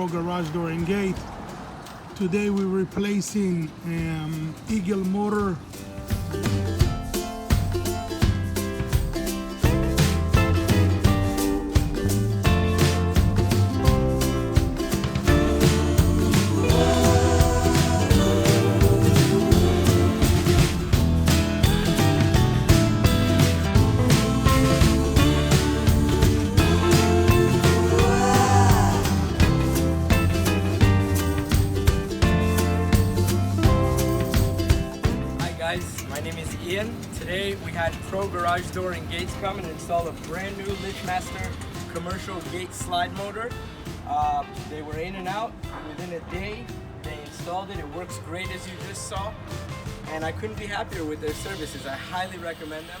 Pro garage door and gate. Today we're replacing Eagle motor. Guys, my name is Ian. Today we had Pro Garage Door and Gates come and install a brand new Liftmaster commercial gate slide motor. They were in and out within a day. They installed it. It works great as you just saw. And I couldn't be happier with their services. I highly recommend them.